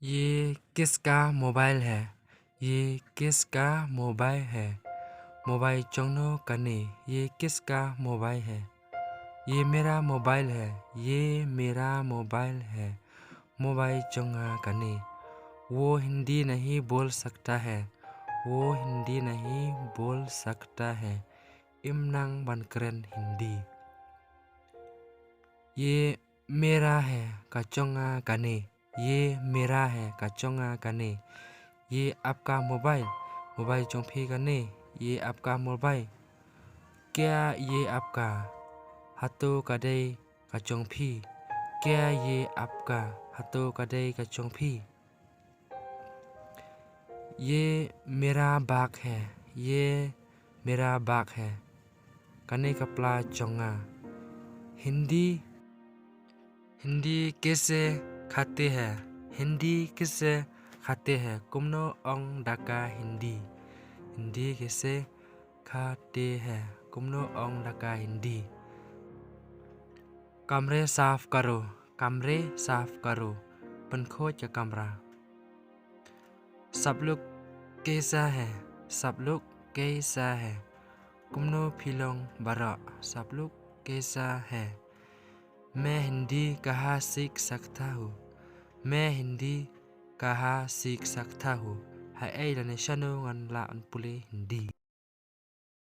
ये किसका मोबाइल है? ये किसका मोबाइल है? मोबाइल चोंगनो कने। ये किसका मोबाइल है? ये मेरा मोबाइल है। ये मेरा मोबाइल है। मोबाइल चोंगा कने। वो हिंदी नहीं बोल सकता है। वो हिंदी नहीं बोल सकता है। इमनांग बनकरन हिंदी। ये मेरा है कचोंगा कने। ये मेरा है कचोंगा कने। ये आपका मोबाइल मोबाइल चोंफी कने। ये आपका मोबाइल। क्या ये आपका हाथों कदे कचोंफी? क्या ये आपका हाथों कदे कचोंफी? ये मेरा बाग है। ये मेरा बाग है। कने कपला चोंगा। हिंदी हिंदी कैसे खाते हैं? हिंदी किससे खाते हैं? कुमनो ओंग डाका हिंदी। हिंदी कैसे खाते हैं? कुमनो ओंग डाका हिंदी। कमरे साफ करो। कमरे साफ करो। पंखों का कमरा। सब लोग कैसा है? सब लोग कैसा है? कुमनो फिलोंग बरा। सब लोग कैसा है? मैं हिंदी कहाँ सीख सकता हूँ? मैं हिंदी कहाँ सीख सकता हूँ? Hai ai la ne shano ngan la an pule hindi.